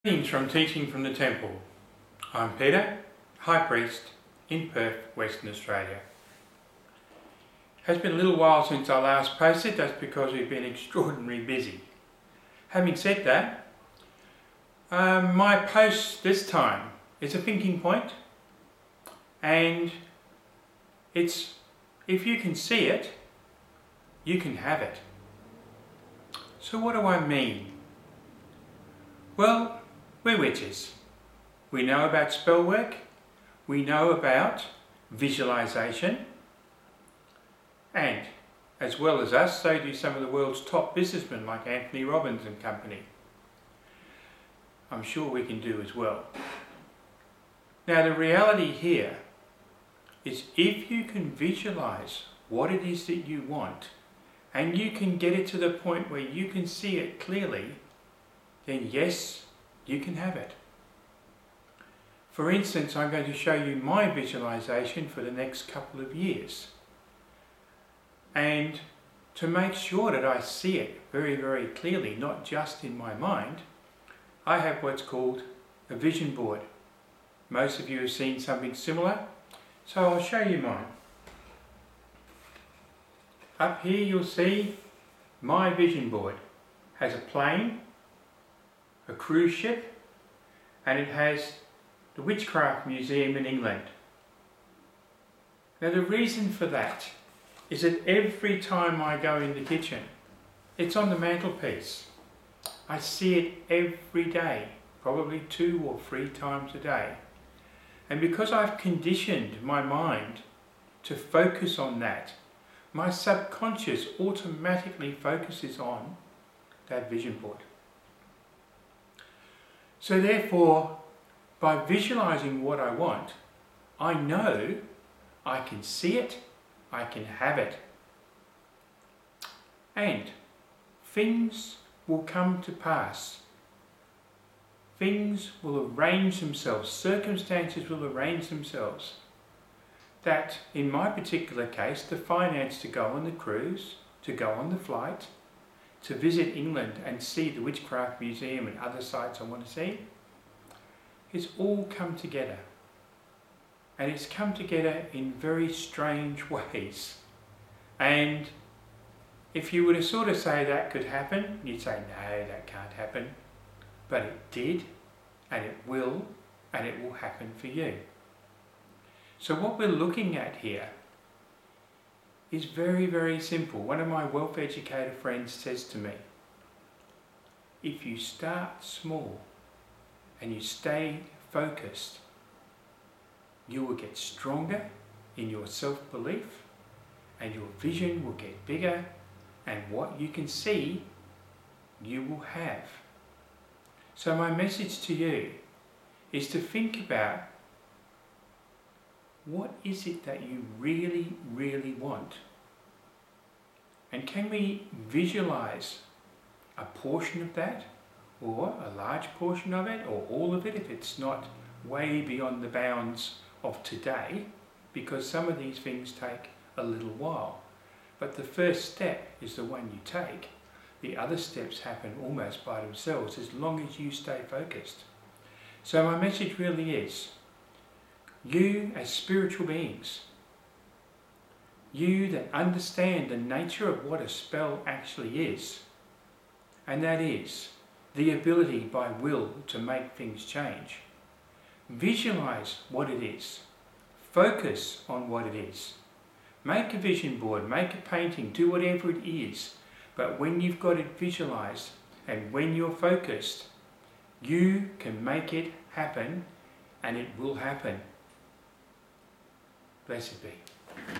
Greetings from Teaching from the Temple. I'm Peter, High Priest in Perth, Western Australia. It has been a little while since I last posted. That's because we've been extraordinarily busy. Having said that, my post this time is a thinking point, and it's, if you can see it, you can have it. So what do I mean? Well, we're witches. We know about spell work, we know about visualisation, and as well as us, so do some of the world's top businessmen like Anthony Robbins and company. I'm sure we can do as well. Now the reality here is if you can visualise what it is that you want and you can get it to the point where you can see it clearly, then yes, you can have it. For instance, I'm going to show you my visualization for the next couple of years. And to make sure that I see it very, very clearly, not just in my mind, I have what's called a vision board. Most of you have seen something similar, so I'll show you mine. Up here you'll see my vision board. It has a plane, a cruise ship, and it has the Witchcraft Museum in England. Now the reason for that is that every time I go in the kitchen, it's on the mantelpiece. I see it every day, probably 2 or 3 times a day. And because I've conditioned my mind to focus on that, my subconscious automatically focuses on that vision board. So therefore, by visualizing what I want, I know I can see it, I can have it. And things will come to pass. Things will arrange themselves, circumstances will arrange themselves. That, in my particular case, the finance to go on the cruise, to go on the flight, to visit England and see the Witchcraft Museum and other sites I want to see, it's all come together. And it's come together in very strange ways. And if you were to sort of say that could happen, you'd say, no, that can't happen. But it did, and it will happen for you. So what we're looking at here is very, very simple. One of my wealth educator friends says to me, if you start small and you stay focused, you will get stronger in your self-belief and your vision will get bigger, and what you can see, you will have. So my message to you is to think about what is it that you really, really want? And can we visualize a portion of that, or a large portion of it, or all of it if it's not way beyond the bounds of today, because some of these things take a little while. But the first step is the one you take. The other steps happen almost by themselves as long as you stay focused. So my message really is, you as spiritual beings, you that understand the nature of what a spell actually is, and that is the ability by will to make things change. Visualize what it is. Focus on what it is. Make a vision board, make a painting, do whatever it is. But when you've got it visualized and when you're focused, you can make it happen, and it will happen. Blessed be.